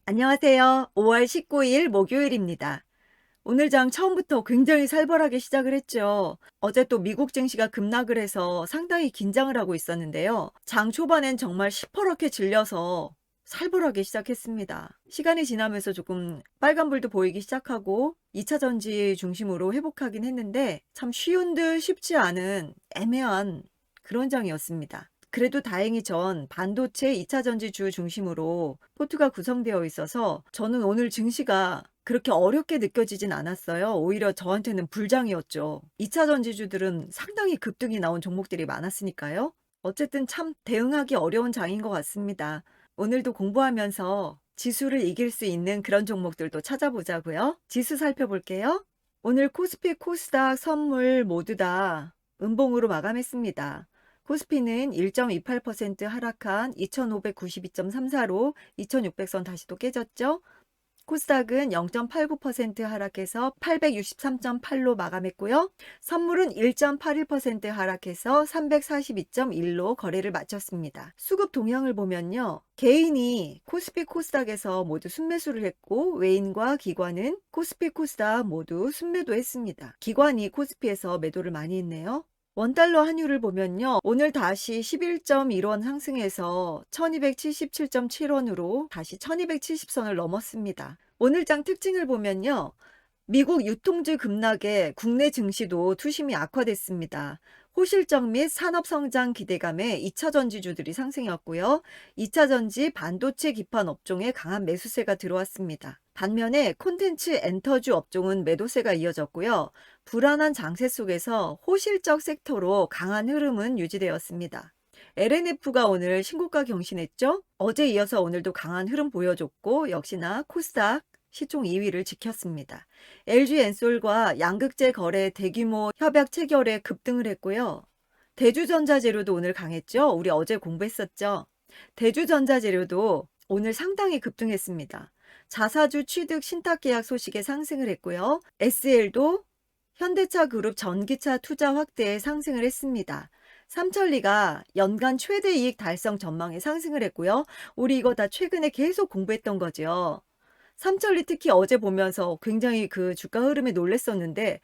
안녕하세요. 5월 19일 목요일입니다. 오늘 장 처음부터 굉장히 살벌하게 시작을 했죠. 어제 또 미국 증시가 급락을 해서 상당히 긴장을 하고 있었는데요. 장 초반엔 정말 시퍼렇게 질려서 살벌하게 시작했습니다. 시간이 지나면서 조금 빨간불도 보이기 시작하고 2차 전지 중심으로 회복하긴 했는데 참 쉬운 듯 쉽지 않은 애매한 그런 장이었습니다. 그래도 다행히 전 반도체 2차 전지주 중심으로 포트가 구성되어 있어서 저는 오늘 증시가 그렇게 어렵게 느껴지진 않았어요. 오히려 저한테는 불장이었죠. 2차 전지주들은 상당히 급등이 나온 종목들이 많았으니까요. 어쨌든 참 대응하기 어려운 장인 것 같습니다. 오늘도 공부하면서 지수를 이길 수 있는 그런 종목들도 찾아보자고요. 지수 살펴볼게요. 오늘 코스피, 코스닥, 선물 모두 다 음봉으로 마감했습니다. 코스피는 1.28% 하락한 2592.34로 2600선 다시 또 깨졌죠. 코스닥은 0.89% 하락해서 863.8로 마감했고요. 선물은 1.81% 하락해서 342.1로 거래를 마쳤습니다. 수급 동향을 보면요. 개인이 코스피 코스닥에서 모두 순매수를 했고 외인과 기관은 코스피 코스닥 모두 순매도 했습니다. 기관이 코스피에서 매도를 많이 했네요. 원달러 환율을 보면요. 오늘 다시 11.1원 상승해서 1277.7원으로 다시 1270선을 넘었습니다. 오늘 장 특징을 보면요. 미국 유통주 급락에 국내 증시도 투심이 악화됐습니다. 호실적 및 산업성장 기대감에 2차 전지주들이 상승이었고요. 2차 전지 반도체 기판 업종에 강한 매수세가 들어왔습니다. 반면에 콘텐츠 엔터주 업종은 매도세가 이어졌고요. 불안한 장세 속에서 호실적 섹터로 강한 흐름은 유지되었습니다. LNF가 오늘 신고가 경신했죠? 어제 이어서 오늘도 강한 흐름 보여줬고 역시나 코스닥 시총 2위를 지켰습니다. LG엔솔과 양극재 거래 대규모 협약 체결에 급등을 했고요. 대주전자재료도 오늘 강했죠? 우리 어제 공부했었죠? 대주전자재료도 오늘 상당히 급등했습니다. 자사주 취득 신탁계약 소식에 상승을 했고요. SL도 현대차 그룹 전기차 투자 확대에 상승을 했습니다. 삼천리가 연간 최대 이익 달성 전망에 상승을 했고요. 우리 이거 다 최근에 계속 공부했던 거죠. 삼천리 특히 어제 보면서 굉장히 그 주가 흐름에 놀랬었는데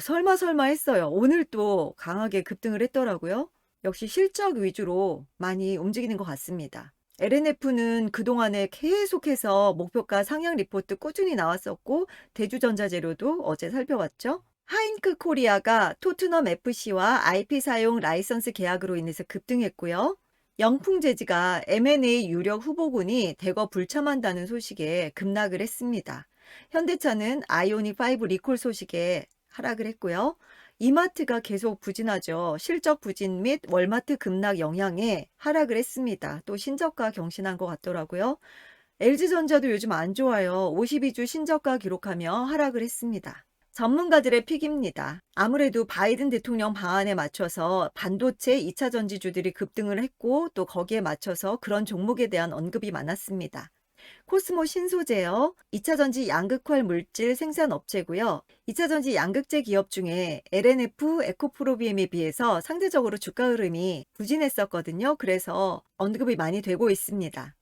설마 했어요. 오늘 또 강하게 급등을 했더라고요. 역시 실적 위주로 많이 움직이는 것 같습니다. LNF는 그동안에 계속해서 목표가 상향 리포트 꾸준히 나왔었고 대주전자재료도 어제 살펴봤죠. 하인크 코리아가 토트넘 FC와 IP 사용 라이선스 계약으로 인해서 급등했고요. 영풍재지가 M&A 유력 후보군이 대거 불참한다는 소식에 급락을 했습니다. 현대차는 아이오닉5 리콜 소식에 하락을 했고요. 이마트가 계속 부진하죠. 실적 부진 및 월마트 급락 영향에 하락을 했습니다. 또 신저가 경신한 것 같더라고요. LG전자도 요즘 안 좋아요. 52주 신저가 기록하며 하락을 했습니다. 전문가들의 픽입니다. 아무래도 바이든 대통령 방안에 맞춰서 반도체 2차 전지주들이 급등을 했고 또 거기에 맞춰서 그런 종목에 대한 언급이 많았습니다. 코스모 신소재요. 2차 전지 양극활 물질 생산 업체고요. 2차 전지 양극재 기업 중에 LNF, 에코프로비엠에 비해서 상대적으로 주가 흐름이 부진했었거든요. 그래서 언급이 많이 되고 있습니다.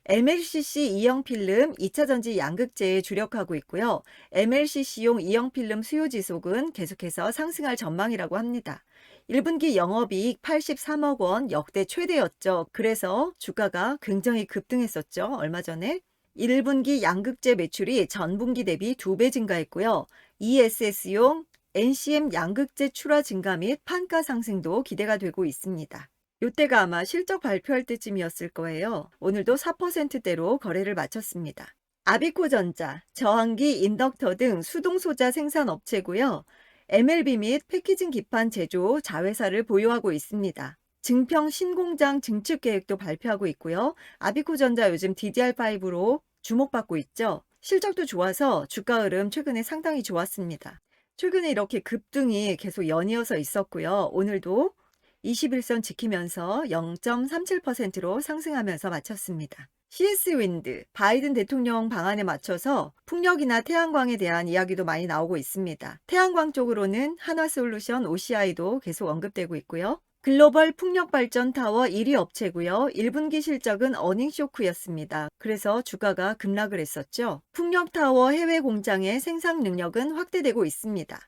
MLCC 이형 필름 2차 전지 양극재에 주력하고 있고요. MLCC용 이형 필름 수요 지속은 계속해서 상승할 전망이라고 합니다. 1분기 영업이익 83억 원 역대 최대였죠. 그래서 주가가 굉장히 급등했었죠. 얼마 전에. 1분기 양극재 매출이 전분기 대비 2배 증가했고요. ESS용 NCM 양극재 출하 증가 및 판가 상승도 기대가 되고 있습니다. 이때가 아마 실적 발표할 때쯤이었을 거예요. 오늘도 4%대로 거래를 마쳤습니다. 아비코전자, 저항기, 인덕터 등 수동소자 생산 업체고요. MLB 및 패키징 기판 제조 자회사를 보유하고 있습니다. 증평 신공장 증축 계획도 발표하고 있고요. 아비코전자 요즘 DDR5로 주목받고 있죠. 실적도 좋아서 주가 흐름 최근에 상당히 좋았습니다. 최근에 이렇게 급등이 계속 연이어서 있었고요. 오늘도 21선 지키면서 0.37%로 상승하면서 마쳤습니다. CS 윈드, 바이든 대통령 방안에 맞춰서 풍력이나 태양광에 대한 이야기도 많이 나오고 있습니다. 태양광 쪽으로는 한화솔루션, OCI도 계속 언급되고 있고요. 글로벌 풍력발전 타워 1위 업체고요. 1분기 실적은 어닝 쇼크였습니다. 그래서 주가가 급락을 했었죠. 풍력타워 해외 공장의 생산 능력은 확대되고 있습니다.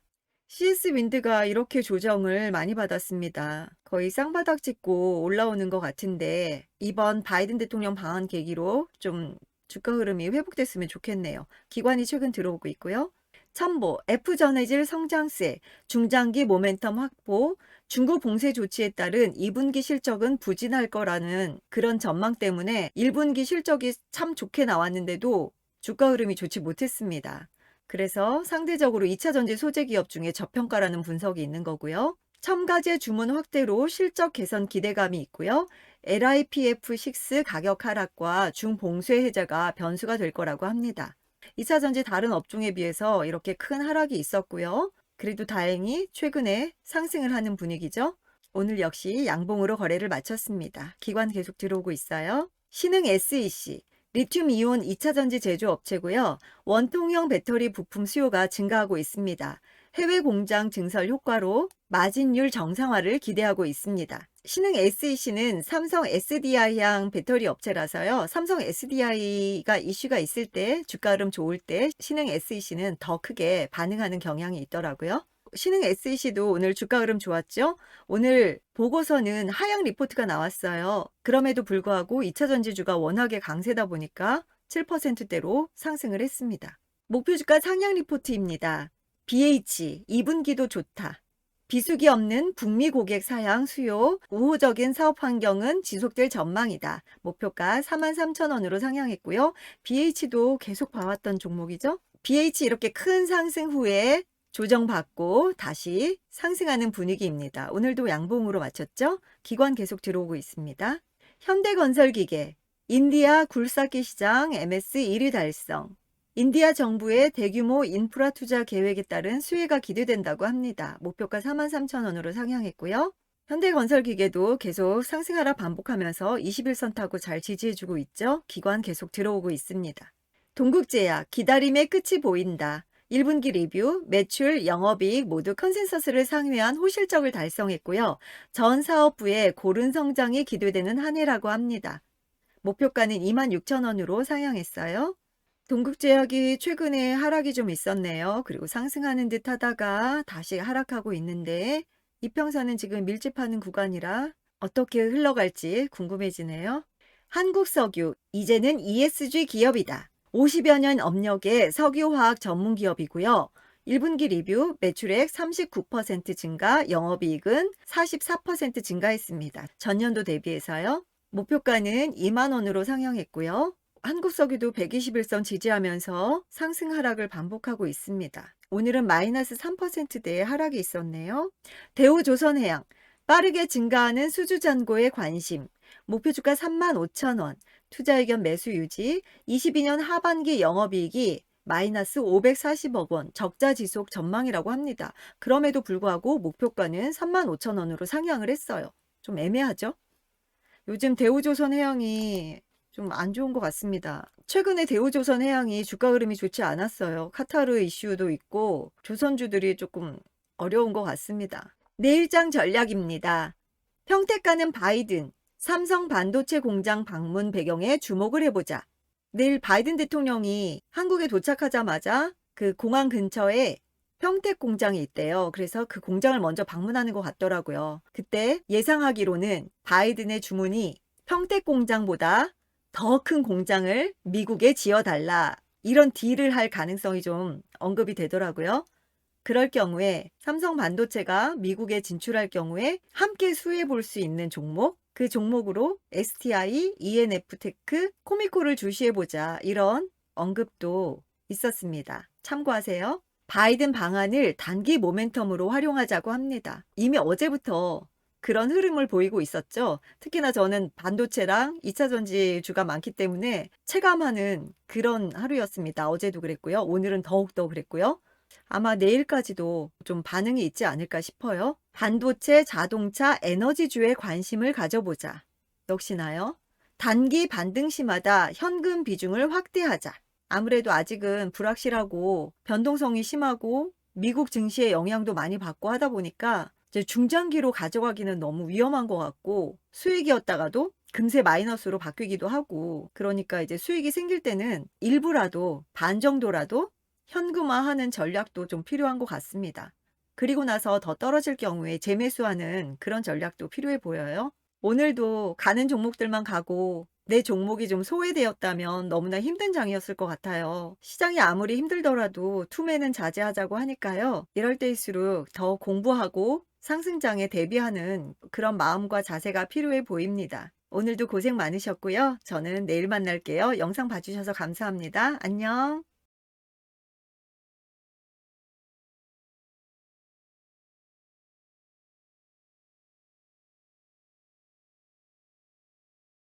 CS 윈드가 이렇게 조정을 많이 받았습니다. 거의 쌍바닥 짚고 올라오는 것 같은데 이번 바이든 대통령 방한 계기로 좀 주가 흐름이 회복됐으면 좋겠네요. 기관이 최근 들어오고 있고요. 첨보, F전해질 성장세, 중장기 모멘텀 확보, 중국 봉쇄 조치에 따른 2분기 실적은 부진할 거라는 그런 전망 때문에 1분기 실적이 참 좋게 나왔는데도 주가 흐름이 좋지 못했습니다. 그래서 상대적으로 2차 전지 소재 기업 중에 저평가라는 분석이 있는 거고요. 첨가제 주문 확대로 실적 개선 기대감이 있고요. LIPF6 가격 하락과 중봉쇄 해제가 변수가 될 거라고 합니다. 2차 전지 다른 업종에 비해서 이렇게 큰 하락이 있었고요. 그래도 다행히 최근에 상승을 하는 분위기죠. 오늘 역시 양봉으로 거래를 마쳤습니다. 기관 계속 들어오고 있어요. 신흥 SEC, 리튬 이온 2차 전지 제조 업체고요. 원통형 배터리 부품 수요가 증가하고 있습니다. 해외 공장 증설 효과로 마진율 정상화를 기대하고 있습니다. 신흥 SEC는 삼성 SDI향 배터리 업체라서요. 삼성 SDI가 이슈가 있을 때, 주가 흐름 좋을 때 신흥 SEC는 더 크게 반응하는 경향이 있더라고요. 신흥 SEC도 오늘 주가 흐름 좋았죠? 오늘 보고서는 하향 리포트가 나왔어요. 그럼에도 불구하고 2차 전지주가 워낙에 강세다 보니까 7%대로 상승을 했습니다. 목표 주가 상향 리포트입니다. BH 2분기도 좋다. 비수기 없는 북미 고객 사양 수요, 우호적인 사업 환경은 지속될 전망이다. 목표가 43,000원으로 상향했고요. BH도 계속 봐왔던 종목이죠. BH 이렇게 큰 상승 후에 조정받고 다시 상승하는 분위기입니다. 오늘도 양봉으로 마쳤죠? 기관 계속 들어오고 있습니다. 현대건설기계, 인디아 굴삭기 시장 MS 1위 달성. 인디아 정부의 대규모 인프라 투자 계획에 따른 수혜가 기대된다고 합니다. 목표가 43,000원으로 상향했고요. 현대건설기계도 계속 상승하라 반복하면서 21선 타고 잘 지지해주고 있죠? 기관 계속 들어오고 있습니다. 동국제약, 기다림의 끝이 보인다. 1분기 리뷰, 매출, 영업이익 모두 컨센서스를 상회한 호실적을 달성했고요. 전 사업부의 고른 성장이 기대되는 한 해라고 합니다. 목표가는 26,000원으로 상향했어요. 동국제약이 최근에 하락이 좀 있었네요. 그리고 상승하는 듯 하다가 다시 하락하고 있는데 이평선은 지금 밀집하는 구간이라 어떻게 흘러갈지 궁금해지네요. 한국석유, 이제는 ESG 기업이다. 50여 년 업력의 석유화학 전문 기업이고요. 1분기 리뷰 매출액 39% 증가, 영업이익은 44% 증가했습니다. 전년도 대비해서요. 목표가는 2만 원으로 상향했고요. 한국석유도 121선 지지하면서 상승 하락을 반복하고 있습니다. 오늘은 마이너스 3%대의 하락이 있었네요. 대우조선해양, 빠르게 증가하는 수주잔고에 관심. 목표 주가 35,000원, 투자 의견 매수 유지, 22년 하반기 영업이익이 마이너스 540억 원, 적자 지속 전망이라고 합니다. 그럼에도 불구하고 목표가는 35,000원으로 상향을 했어요. 좀 애매하죠? 요즘 대우조선해양이 좀 안 좋은 것 같습니다. 최근에 대우조선해양이 주가 흐름이 좋지 않았어요. 카타르 이슈도 있고 조선주들이 조금 어려운 것 같습니다. 내일장 전략입니다. 평택 가는 바이든, 삼성 반도체 공장 방문 배경에 주목을 해보자. 내일 바이든 대통령이 한국에 도착하자마자 그 공항 근처에 평택 공장이 있대요. 그래서 그 공장을 먼저 방문하는 것 같더라고요. 그때 예상하기로는 바이든의 주문이 평택 공장보다 더 큰 공장을 미국에 지어달라. 이런 딜을 할 가능성이 좀 언급이 되더라고요. 그럴 경우에 삼성 반도체가 미국에 진출할 경우에 함께 수혜해 볼 수 있는 종목, 그 종목으로 STI, ENF테크, 코미코를 주시해보자 이런 언급도 있었습니다. 참고하세요. 바이든 방안을 단기 모멘텀으로 활용하자고 합니다. 이미 어제부터 그런 흐름을 보이고 있었죠. 특히나 저는 반도체랑 2차 전지주가 많기 때문에 체감하는 그런 하루였습니다. 어제도 그랬고요. 오늘은 더욱더 그랬고요. 아마 내일까지도 좀 반응이 있지 않을까 싶어요. 반도체, 자동차, 에너지주에 관심을 가져보자. 역시나요. 단기 반등 시마다 현금 비중을 확대하자. 아무래도 아직은 불확실하고 변동성이 심하고 미국 증시의 영향도 많이 받고 하다 보니까 이제 중장기로 가져가기는 너무 위험한 것 같고, 수익이었다가도 금세 마이너스로 바뀌기도 하고, 그러니까 이제 수익이 생길 때는 일부라도 반 정도라도 현금화하는 전략도 좀 필요한 것 같습니다. 그리고 나서 더 떨어질 경우에 재매수하는 그런 전략도 필요해 보여요. 오늘도 가는 종목들만 가고 내 종목이 좀 소외되었다면 너무나 힘든 장이었을 것 같아요. 시장이 아무리 힘들더라도 투매는 자제하자고 하니까요. 이럴 때일수록 더 공부하고 상승장에 대비하는 그런 마음과 자세가 필요해 보입니다. 오늘도 고생 많으셨고요. 저는 내일 만날게요. 영상 봐주셔서 감사합니다. 안녕.